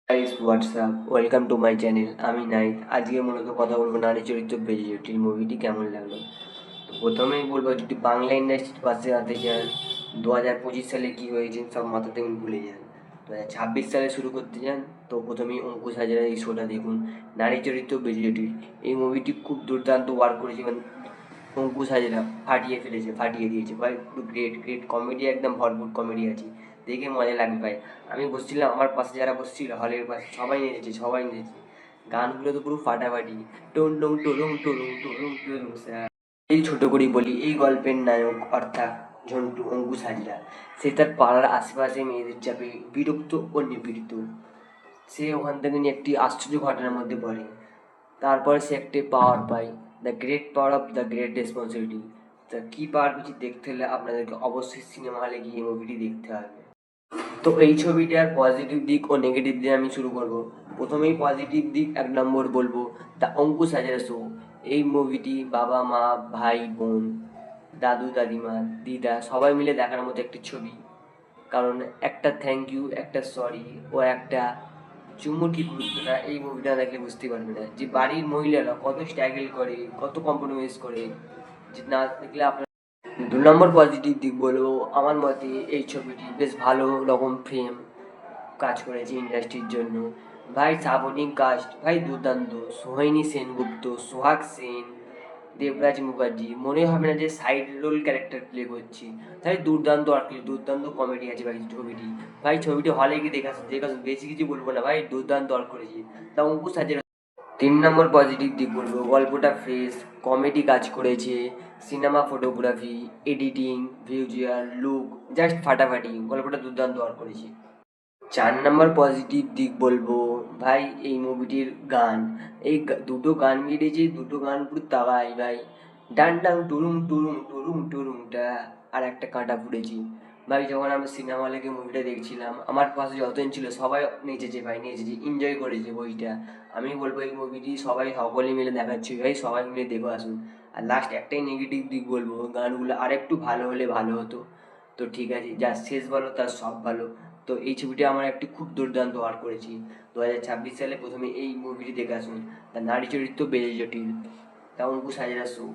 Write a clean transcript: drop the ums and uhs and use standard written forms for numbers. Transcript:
Guys WhatsApp welcome to my channel. আমি night. আজকে মূলত কথা বলবো নারী চরিত্র বেজিটির মুভিটি কেমন লাগলো। তো প্রথমেই বলবো, যদি বাংলা ইন্ডাস্ট্রির পাশে আনতে চান, 2025 সালে কী হয়েছে সব মাথা থেকে ভুলে যান। 2026 সালে শুরু করতে চান, তো প্রথমেই অঙ্কুশ হাজরা এই শোটা দেখুন, নারী চরিত্র বেজিটির। এই মুভিটি খুব দুর্দান্ত ওয়ার্ক করেছে, মানে অঙ্কুশ হাজরা ফাটিয়ে ফেলেছে, ফাটিয়ে দিয়েছে ভাই। পুরো গ্রেট গ্রেট কমেডি, একদম ভরপুর কমেডি আছে, দেখে মজা লাগবে ভাই। আমি বসছিলাম, আমার পাশে যারা বসছিল হলের পাশে, সবাই নেচেছে, সবাই নেচেছে। গানগুলো তো পুরো ফাটাফাটি। টোন টোন টোরং টোরং টোরং টোরং স্যার। এই ছোট করেই বলি, এই গল্পের নায়ক অর্থাৎ ঝন্টু অঙ্কুশ হাজরা, সে তার পাড়ার আশেপাশে মেয়েদের চাপে বিরক্ত ও নিপীড়িত। সে ওখান থেকে নিয়ে একটি আশ্চর্য ঘটনার মধ্যে পড়ে। তারপরে সে একটি পাওয়ার পায়, the great power of the great responsibility. তা কী পাওয়ার কিছু দেখতে হলে আপনাদেরকে অবশ্যই সিনেমা হলে গিয়ে মুভিটি দেখতে হবে। তো এই ছবিটার পজিটিভ দিক ও নেগেটিভ দিয়ে আমি শুরু করব। প্রথমেই পজিটিভ দিক 1 নম্বর বলবো, দ্য অঙ্কুশ হাজরা শো। এই মুভিটি বাবা মা, ভাই বোন, দাদু দাদিমা, দিদা সবাই মিলে দেখার মতো একটি ছবি। কারণ একটা থ্যাংক ইউ, একটা সরি ও একটা চুমুর কি গুরুত্বটা এই মুভিটা দেখলে বুঝতে পারবে না, যে বাড়ির মহিলারা কত স্ট্রাগল করে, কত কম্প্রোমাইজ করে, যে না দেখলে আপনার। 2 নম্বর পজিটিভ দিক বলবো, আমার মতে এই ছবিটি বেশ ভালো রকম ফ্রেম কাজ করেছে ইন্ডাস্ট্রির জন্য। ভাই সাপোর্টিং কাস্ট ভাই দুর্দান্ত। সোহিনী সেনগুপ্ত, সোহাগ সেন, দেবরাজ মুখার্জি, মনে হবে না যে সাইড রোল ক্যারেক্টার প্লে করছি। তাই দুর্দান্ত আর্ট, দুর্দান্ত কমেডি আছে ভাই ছবিটি। ভাই ছবিটি হলে গিয়ে দেখাশুন, বেশি কিছু বলবো না ভাই, দুর্দান্ত আর্ট করেছি। তা অঙ্কুশ হাজরা। 3 নম্বর পজিটিভ দিক বলবো, গল্পটা ফ্রেশ, কমেডি কাজ করেছে, cinema photography, editing, visual look just ফাটাফাটি, গল্পটা দুর্দান্ত ওয়ার্ক করেছে। 4 নম্বর পজিটিভ দিক বলবো, ভাই এই মুভিটির গান, এই দুটো গান বেরিয়েছে, দুটো গান পুরো তাবাই ভাই। ডান ডাং টুরুম টুরুম টুরুম টুরুমটা আর একটা কাঁটা ফুটেছি। ভাই যখন আমরা সিনেমা হলে গিয়ে মুভিটা দেখছিলাম, আমার পাশে যতজন ছিল সবাই নেচেছে ভাই, নেচেছে, এনজয় করেছে বইটা। আমি বলবো এই মুভিটি সবাই সকলে মিলে দেখাচ্ছি ভাই, সবাই মিলে দেখে আসুন। আর লাস্ট একটাই নেগেটিভ দিক বলবো, গানগুলো আর একটু ভালো হলে ভালো হতো। তো ঠিক আছে, যার শেষ ভালো তার সব ভালো। তো এই ছবিটি আমার একটি খুব দুর্দান্ত ওয়ার্ক করেছি। 2026 সালে প্রথমে এই মুভিটি দেখে আসুন, তার নারী চরিত্র বেজে জটিল, তা অঙ্কুশ হাজরা শো।